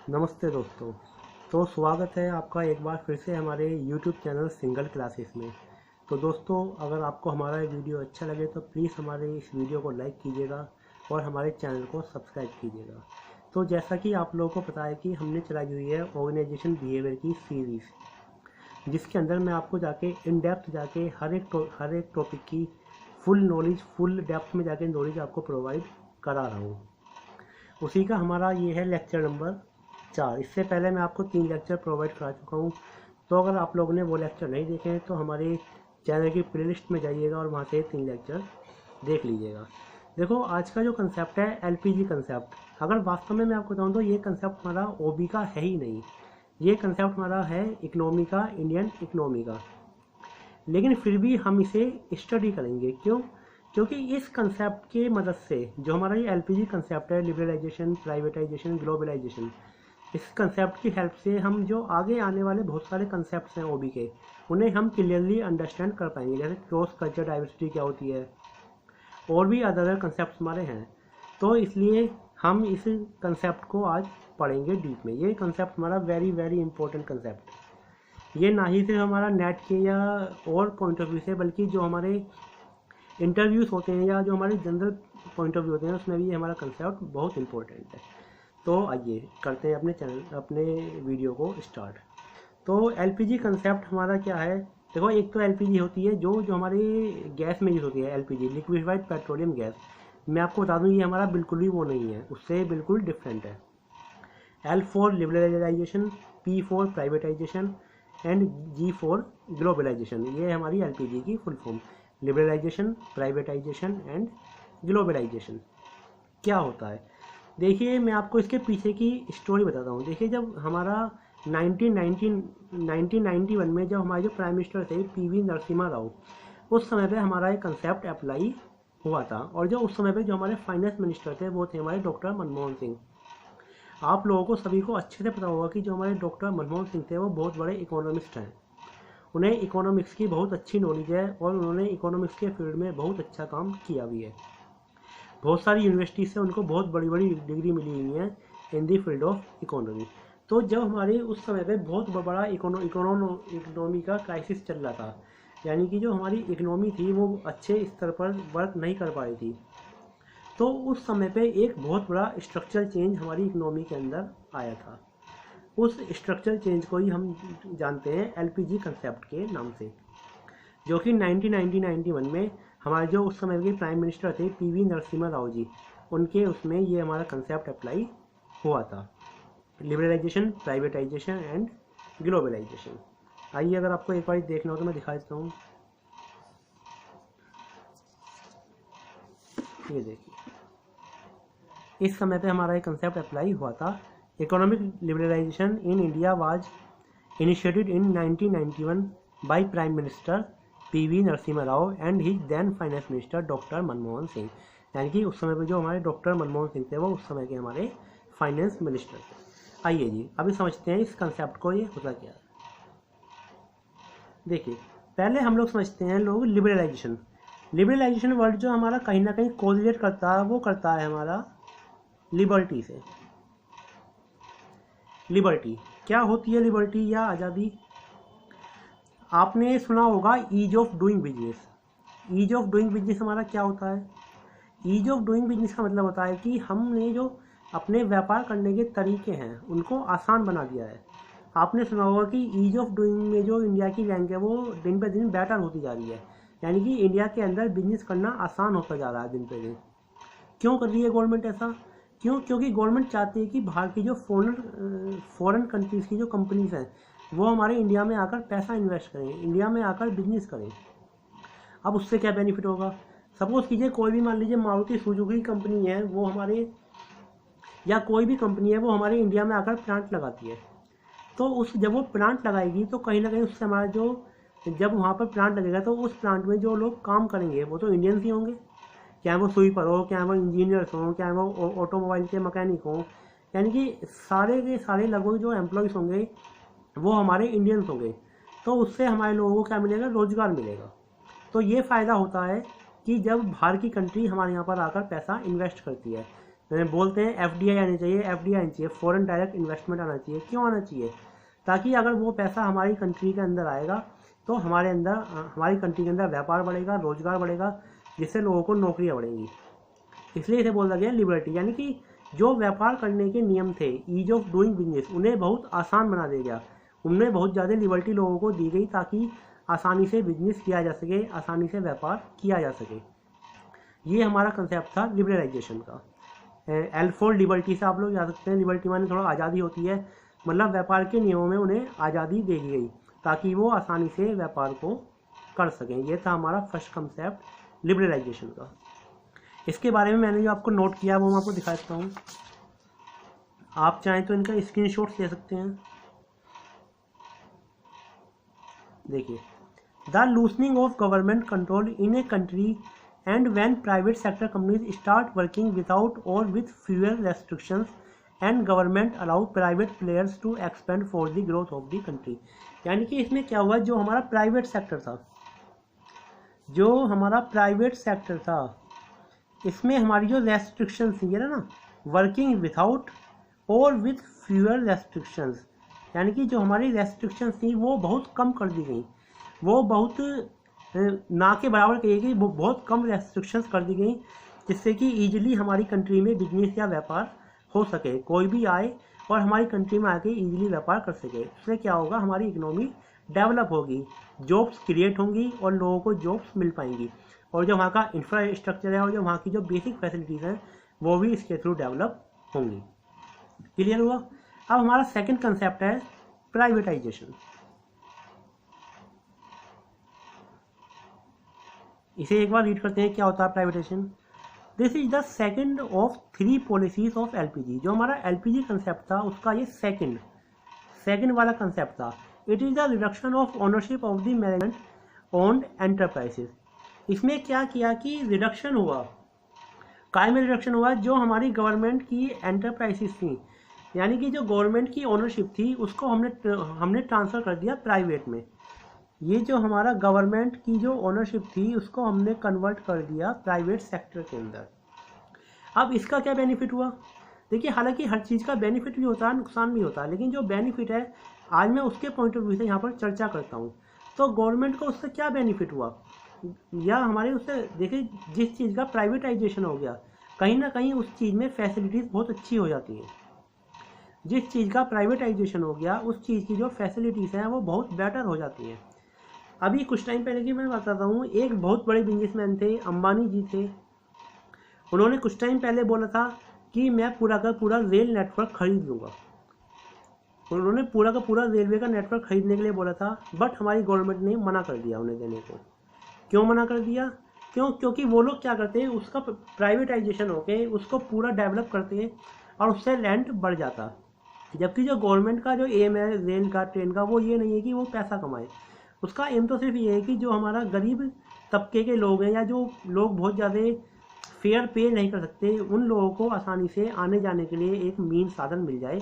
नमस्ते दोस्तों। तो स्वागत है आपका एक बार फिर से हमारे YouTube चैनल सिंगल क्लासेस में। तो दोस्तों, अगर आपको हमारा वीडियो अच्छा लगे तो प्लीज़ हमारे इस वीडियो को लाइक कीजिएगा और हमारे चैनल को सब्सक्राइब कीजिएगा। तो जैसा कि आप लोगों को पता है कि हमने चलाई हुई है ऑर्गेनाइजेशन बिहेवियर की सीरीज़, जिसके अंदर मैं आपको जाके इन डेप्थ जाके हर एक टॉपिक की फुल नॉलेज, फुल डेप्थ में जाके नॉलेज आपको प्रोवाइड करा रहा हूँ। उसी का हमारा ये है लेक्चर नंबर 4। इससे पहले मैं आपको 3 लेक्चर प्रोवाइड करा चुका हूँ। तो अगर आप लोगों ने वो लेक्चर नहीं देखे हैं तो हमारे चैनल की प्लेलिस्ट में जाइएगा और वहाँ से 3 लेक्चर देख लीजिएगा। देखो, आज का जो कंसेप्ट है एलपीजी कंसेप्ट, अगर वास्तव में मैं आपको बताऊँ तो ये कंसेप्ट हमारा ओबी का है ही नहीं। ये कंसेप्ट हमारा है इकोनॉमी का, इंडियन इकोनॉमी का। लेकिन फिर भी हम इसे स्टडी करेंगे। क्यों? क्योंकि इस कंसेप्ट के मदद से जो हमारा ये एलपीजी कंसेप्ट है, लिबरलाइजेशन, प्राइवेटाइजेशन, ग्लोबलाइजेशन, इस कंसेप्ट की हेल्प से हम जो आगे आने वाले बहुत सारे कंसेप्ट्स हैं ओबी के, उन्हें हम क्लियरली अंडरस्टैंड कर पाएंगे। जैसे क्रॉस कल्चर डाइवर्सिटी क्या होती है और भी अदर कंसेप्ट हमारे हैं। तो इसलिए हम इस कंसेप्ट को आज पढ़ेंगे डीप में। ये कंसेप्ट हमारा वेरी वेरी इंपॉर्टेंट कंसेप्ट, ये ना ही सिर्फ हमारा नेट के या और पॉइंट ऑफ व्यू से, बल्कि जो हमारे इंटरव्यूज़ होते हैं या जो हमारे जनरल पॉइंट ऑफ व्यू होते हैं उसमें भी हमारा कंसेप्ट बहुत इंपॉर्टेंट है। तो आइए करते हैं अपने वीडियो को स्टार्ट। तो एलपीजी कंसेप्ट हमारा क्या है? देखो, एक तो एलपीजी होती है जो हमारे गैस में यूज़ होती है। एलपीजी लिक्विफाइड पेट्रोलियम गैस, मैं आपको बता दूं ये हमारा बिल्कुल भी वो नहीं है, उससे बिल्कुल डिफरेंट है। L for liberalization, P for privatization and G for globalization. ये हमारी एलपीजी की full form. Liberalization, privatisation and globalization क्या होता है? देखिए, मैं आपको इसके पीछे की स्टोरी बताता हूँ। देखिए, जब हमारा 1991 में जब हमारे जो प्राइम मिनिस्टर थे पीवी नरसिम्हा राव, उस समय पे हमारा एक कंसेप्ट अप्लाई हुआ था। और जो उस समय पे जो हमारे फाइनेंस मिनिस्टर थे वो थे हमारे डॉक्टर मनमोहन सिंह। आप लोगों को सभी को अच्छे से पता होगा कि जो हमारे डॉक्टर मनमोहन सिंह थे वो बहुत बड़े इकोनॉमिस्ट हैं। उन्हें इकोनॉमिक्स की बहुत अच्छी नॉलेज है और उन्होंने इकोनॉमिक्स के फील्ड में बहुत अच्छा काम किया भी है। बहुत सारी यूनिवर्सिटी से उनको बहुत बड़ी बड़ी डिग्री मिली हुई है इन दी फील्ड ऑफ इकोनॉमी। तो जब हमारे उस समय पे बहुत बड़ा इकोनॉमी का क्राइसिस चल रहा था, यानी कि जो हमारी इकोनॉमी थी वो अच्छे स्तर पर वर्क नहीं कर पा रही थी, तो उस समय पे एक बहुत बड़ा स्ट्रक्चरल चेंज हमारी इकोनॉमी के अंदर आया था। उस स्ट्रक्चरल चेंज को ही हम जानते हैं एलपीजी कंसेप्ट के नाम से, जो कि 1991 में हमारे जो उस समय के प्राइम मिनिस्टर थे पीवी नरसिम्हा राव जी, उनके उसमें ये हमारा कंसेप्ट अप्लाई हुआ था। Liberalisation, privatisation and globalisation. आइए, अगर आपको एक बार देखना हो तो मैं दिखा देता हूँ। ये देखिए, इस समय पे हमारा एक कंसेप्ट अप्लाई हुआ था। Economic liberalization in India was initiated in 1991 by prime minister PV Narasimha Rao and his then finance minister doctor Manmohan Singh. यानी कि उस समय पे जो हमारे डॉक्टर मनमोहन सिंह थे वो उस समय के हमारे फाइनेंस मिनिस्टर थे। आइए जी, अभी समझते हैं इस कंसेप्ट को, ये होता क्या है। देखिए, पहले हम लोग समझते हैं लोग लिबरलाइजेशन। लिबरलाइजेशन वर्ड जो हमारा कहीं ना कहीं कोरिलेट करता है, वो करता है हमारा लिबर्टी से। लिबर्टी क्या होती है? लिबर्टी या आज़ादी। आपने सुना होगा ease of doing business. Ease of doing business हमारा क्या होता है? ईज ऑफ डूइंग बिजनेस का मतलब होता है कि हमने जो अपने व्यापार करने के तरीके हैं उनको आसान बना दिया है। आपने सुना होगा कि ईज ऑफ डूइंग में जो इंडिया की रैंक है वो दिन पे दिन बेटर होती जा रही है, यानी कि इंडिया के अंदर बिजनेस करना आसान होता जा रहा है दिन पे दिन। क्यों कर रही है गवर्नमेंट ऐसा? क्यों? क्योंकि गवर्नमेंट चाहती है कि बाहर की जो फॉरेन कंट्रीज़ की जो कंपनीज हैं वो हमारे इंडिया में आकर पैसा इन्वेस्ट करें, इंडिया में आकर बिजनेस करें। अब उससे क्या बेनिफिट होगा? सपोज कीजिए कोई भी, मान लीजिए मारुति सुजुकी कंपनी है, वो हमारे, या कोई भी कंपनी है वो हमारे इंडिया में आकर प्लांट लगाती है। तो उस जब वो प्लांट लगाएगी तो कहीं ना कहीं उससे हमारा जो, जब वहाँ पर प्लांट लगेगा तो उस प्लांट में जो लोग काम करेंगे वो तो इंडियंस ही होंगे। क्या वो स्वीपर हो, क्या वो इंजीनियर्स हों, क्या वो ऑटोमोबाइल के मैकेनिक हों, यानी कि सारे के सारे लगभग जो एम्प्लॉयज़ होंगे वो हमारे इंडियंस होंगे। तो उससे हमारे लोगों को क्या मिलेगा? रोजगार मिलेगा। तो ये फ़ायदा होता है कि जब बाहर की कंट्री हमारे यहाँ पर आकर पैसा इन्वेस्ट करती है। बोलते हैं FDI आनी चाहिए, FDI आनी चाहिए, फॉरेन डायरेक्ट इन्वेस्टमेंट आना चाहिए। क्यों आना चाहिए? ताकि अगर वो पैसा हमारी कंट्री के अंदर आएगा तो हमारी कंट्री के अंदर व्यापार बढ़ेगा, रोजगार बढ़ेगा, जिससे लोगों को नौकरियां बढ़ेंगी। इसलिए इसे बोला गया लिबर्टी, यानी कि जो व्यापार करने के नियम थे, ईज ऑफ डूइंग बिजनेस, उन्हें बहुत आसान बना दिया गया। उनमें बहुत ज़्यादा लिबर्टी लोगों को दी गई ताकि आसानी से बिजनेस किया जा सके, आसानी से व्यापार किया जा सके। ये हमारा कंसेप्ट था लिबरलाइजेशन का। L फॉर लिबर्टी से आप लोग जा सकते हैं। लिबर्टी माने थोड़ा आज़ादी होती है, मतलब व्यापार के नियमों में उन्हें आज़ादी दे दी गई ताकि वो आसानी से व्यापार को कर सकें। ये था हमारा फर्स्ट कंसेप्ट लिबरलाइजेशन का। इसके बारे में मैंने जो आपको नोट किया वो मैं आपको दिखा देता हूँ। आप चाहें तो इनका स्क्रीनशॉट ले सकते हैं। देखिए, the loosening of government control in a country and when private sector companies start working without or with fewer restrictions and government allow private players to expand for the growth of the country। यानी कि इसमें क्या हुआ, जो हमारा private sector था, इसमें हमारी जो रेस्ट्रिक्शंस थी ना, वर्किंग विदाउट और विथ फ्यूअर रेस्ट्रिक्शंस, यानी कि जो हमारी रेस्ट्रिक्शंस थी वो बहुत कम कर दी गई, वो बहुत ना के बराबर कही गई, वो बहुत कम रेस्ट्रिक्शंस कर दी गई, जिससे कि ईजिली हमारी कंट्री में बिजनेस या व्यापार हो सके, कोई भी आए और हमारी कंट्री में आके ईजिली व्यापार कर सके। इससे क्या होगा, हमारी इकोनॉमी डेवलप होगी, जॉब्स क्रिएट होंगी और लोगों को जॉब्स मिल पाएंगी, और जो वहाँ का इंफ्रास्ट्रक्चर है और जो वहाँ की जो बेसिक फैसिलिटीज़ हैं वो भी इसके थ्रू डेवलप होंगी। क्लियर हुआ? अब हमारा सेकेंड कंसेप्ट है प्राइवेटाइजेशन। इसे एक बार रीड करते हैं, क्या होता है privatisation. This is the second of 3 policies of LPG। जो हमारा LPG कंसेप्ट था उसका ये सेकंड वाला कंसेप्ट था। It is the reduction of ownership of the management owned enterprises. इसमें क्या किया कि रिडक्शन हुआ, काय में रिडक्शन हुआ, जो हमारी गवर्नमेंट की एंटरप्राइजेस थी, यानी कि जो गवर्नमेंट की ओनरशिप थी उसको हमने ट्रांसफ़र कर दिया प्राइवेट में। ये जो हमारा गवर्नमेंट की जो ओनरशिप थी उसको हमने कन्वर्ट कर दिया प्राइवेट सेक्टर के अंदर। अब इसका क्या बेनिफिट हुआ? देखिए, हालांकि हर चीज़ का बेनिफिट भी होता है, नुकसान भी होता है, लेकिन जो बेनिफिट है आज मैं उसके पॉइंट ऑफ व्यू से यहाँ पर चर्चा करता हूँ। तो गवर्नमेंट को उससे क्या बेनिफिट हुआ, या हमारे उससे देखिए, जिस चीज़ का प्राइवेटाइजेशन हो गया, कहीं ना कहीं उस चीज़ में फैसिलिटीज़ बहुत अच्छी हो जाती हैं। जिस चीज़ का प्राइवेटाइजेशन हो गया उस चीज़ की जो फैसिलिटीज़ हैं वो बहुत बेटर हो जाती हैं। अभी कुछ टाइम पहले की मैं बताता हूँ, एक बहुत बड़े बिजनेसमैन थे, अंबानी जी थे। उन्होंने कुछ टाइम पहले बोला था कि मैं पूरा का पूरा रेल नेटवर्क खरीद लूँगा। उन्होंने पूरा का पूरा रेलवे का नेटवर्क खरीदने के लिए बोला था, बट हमारी गवर्नमेंट ने मना कर दिया उन्हें देने को। क्यों मना कर दिया? क्योंकि वो लोग क्या करते हैं, उसका प्राइवेटाइजेशन होके उसको पूरा डेवलप करते हैं और उससे रेंट बढ़ जाता। जबकि जो गवर्नमेंट का जो एम है रेल का, ट्रेन का, वो ये नहीं है कि वो पैसा कमाए। उसका एम तो सिर्फ ये है कि जो हमारा गरीब तबके के लोग हैं या जो लोग बहुत ज़्यादा फेयर पे नहीं कर सकते, उन लोगों को आसानी से आने जाने के लिए एक मीन साधन मिल जाए,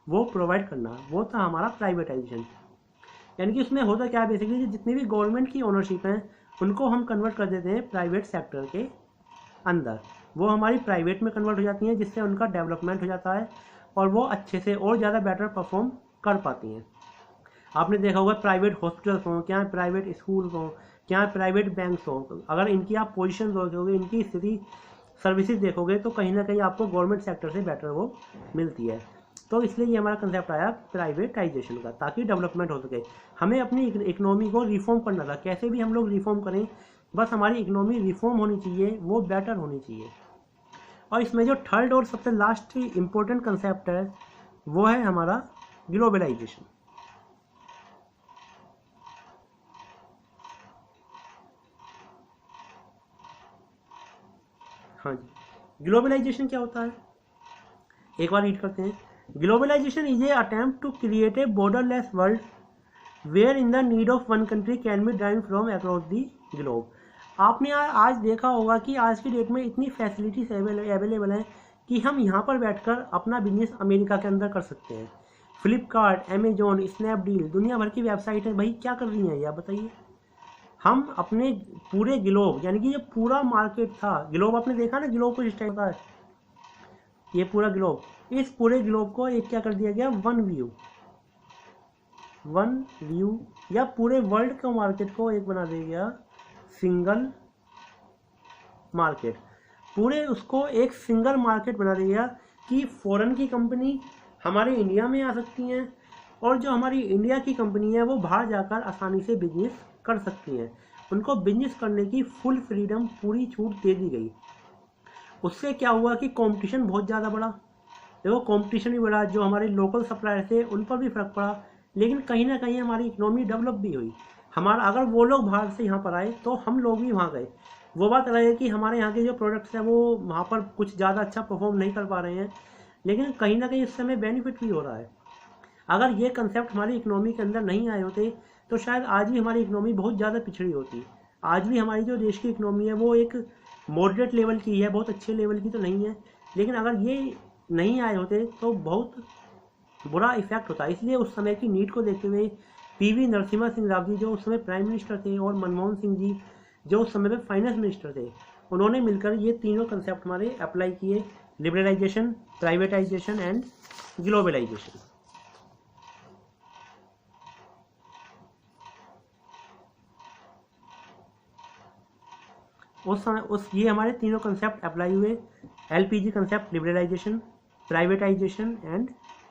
वो प्रोवाइड करना। वो था हमारा प्राइवेटाइजेशन। यानी कि उसमें होता क्या है, बेसिकली जितनी भी गवर्नमेंट की ओनरशिप हैं उनको हम कन्वर्ट कर देते हैं प्राइवेट सेक्टर के अंदर। वो हमारी प्राइवेट में कन्वर्ट हो जाती हैं, जिससे उनका डेवलपमेंट हो जाता है और वो अच्छे से और ज़्यादा बेटर परफॉर्म कर पाती हैं। आपने देखा होगा प्राइवेट हॉस्पिटल्स हों, क्या प्राइवेट स्कूल हों, क्या प्राइवेट बैंक्स हों, अगर इनकी आप पोजीशन देखोगे, इनकी स्थिति सर्विसेज देखोगे, तो कहीं ना कहीं आपको गवर्नमेंट सेक्टर से बेटर वो मिलती है। तो इसलिए ये हमारा कंसेप्ट आया प्राइवेटाइजेशन का, ताकि डेवलपमेंट हो सके। हमें अपनी इकोनॉमी को रिफॉर्म करना था। कैसे भी हम लोग रिफॉर्म करें, बस हमारी इकोनॉमी रिफॉर्म होनी चाहिए, वो बेटर होनी चाहिए। और इसमें जो थर्ड और सबसे लास्ट इम्पोर्टेंट कंसेप्ट है वो है हमारा ग्लोबलाइजेशन। हाँ जी, ग्लोबलाइजेशन क्या होता है, एक बार रीड करते हैं। Globalization is a attempt to create a borderless world where in the need of one country can be drive from across the globe. आपने आज देखा होगा कि आज की डेट में इतनी फैसिलिटीज अवेलेबल हैं कि हम यहाँ पर बैठकर अपना बिजनेस अमेरिका के अंदर कर सकते हैं। फ्लिपकार्ट, अमेजोन, स्नैपडील, दुनिया भर की वेबसाइट है, भाई क्या कर रही हैं ये आप बताइए। हम अपने पूरे ग्लोब, यानी कि ये पूरा मार्केट था, ग्लोब आपने देखा ना, ग्लोब कुछ इस टाइप का है, ये पूरा ग्लोब, इस पूरे ग्लोब को एक क्या कर दिया गया, वन व्यू या पूरे वर्ल्ड का मार्केट को एक बना दिया गया सिंगल मार्केट। पूरे उसको एक सिंगल मार्केट बना दिया गया कि फॉरेन की कंपनी हमारे इंडिया में आ सकती हैं और जो हमारी इंडिया की कंपनी है वो बाहर जाकर आसानी से बिजनेस कर सकती हैं। उनको बिजनेस करने की फुल फ्रीडम, पूरी छूट दे दी गई। उससे क्या हुआ कि कंपटीशन बहुत ज़्यादा बढ़ा। देखो कंपटीशन भी बढ़ा, जो हमारे लोकल सप्लायर थे उन पर भी फर्क पड़ा, लेकिन कहीं ना कहीं हमारी इकोनॉमी डेवलप भी हुई। हमारा अगर वो लोग बाहर से यहाँ पर आए तो हम लोग भी वहाँ गए। वो बात अलग है कि हमारे यहाँ के जो प्रोडक्ट्स हैं वो वहाँ पर कुछ ज़्यादा अच्छा परफॉर्म नहीं कर पा रहे हैं, लेकिन कहीं ना कहीं इससे हमें बेनिफिट भी हो रहा है। अगर ये कंसेप्ट हमारी इकोनॉमी के अंदर नहीं आए होते तो शायद आज भी हमारी इकोनॉमी बहुत ज़्यादा पिछड़ी होती। आज भी हमारी जो देश की इकोनॉमी है वो एक मॉडरेट लेवल की है, बहुत अच्छे लेवल की तो नहीं है, लेकिन अगर ये नहीं आए होते तो बहुत बुरा इफेक्ट होता है। इसलिए उस समय की नीड को देखते हुए पीवी नरसिम्हा सिंह राव जी जो उस समय प्राइम मिनिस्टर थे और मनमोहन सिंह जी जो उस समय पे फाइनेंस मिनिस्टर थे, उन्होंने मिलकर ये तीनों कंसेप्ट हमारे अप्लाई किए, लिबरलाइजेशन, प्राइवेटाइजेशन एंड ग्लोबलाइजेशन। उस समय ये हमारे तीनों कंसेप्ट अप्लाई हुए, LPG concept, liberalization, privatisation and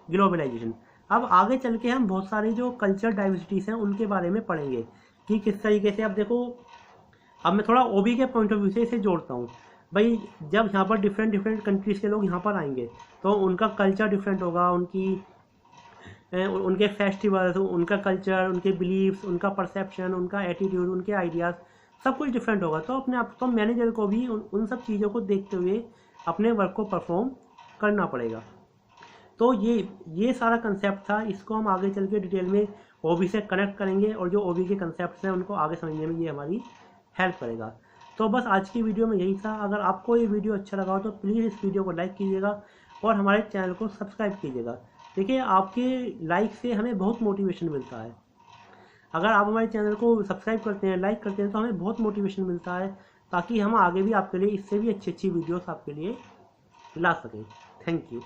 globalization. अब आगे चल के हम बहुत सारी जो कल्चर डाइवर्सिटीज़ हैं उनके बारे में पढ़ेंगे कि किस तरीके से। अब देखो, अब मैं थोड़ा ओबी के पॉइंट ऑफ व्यू से इसे जोड़ता हूँ। भाई जब यहाँ पर डिफरेंट कंट्रीज़ के लोग यहाँ पर आएंगे तो उनका कल्चर डिफरेंट होगा, उनके फेस्टिवल्स, उनका कल्चर, उनके बिलीव्स, उनका परसेप्शन, उनका एटीट्यूड, उनके आइडियाज़, सब कुछ डिफरेंट होगा। तो अपने आप तो मैनेजर को भी उन सब चीज़ों को देखते हुए अपने वर्क को परफॉर्म करना पड़ेगा। तो ये सारा कंसेप्ट था, इसको हम आगे चल के डिटेल में ओबी से कनेक्ट करेंगे और जो ओबी के कंसेप्ट हैं उनको आगे समझने में ये हमारी हेल्प करेगा। तो बस आज की वीडियो में यही था। अगर आपको ये वीडियो अच्छा लगा हो तो प्लीज़ इस वीडियो को लाइक कीजिएगा और हमारे चैनल को सब्सक्राइब कीजिएगा। देखिए आपके लाइक से हमें बहुत मोटिवेशन मिलता है। अगर आप हमारे चैनल को सब्सक्राइब करते हैं, लाइक करते हैं तो हमें बहुत मोटिवेशन मिलता है, ताकि हम आगे भी आपके लिए इससे भी अच्छी वीडियोस आपके लिए ला सकें। Thank you.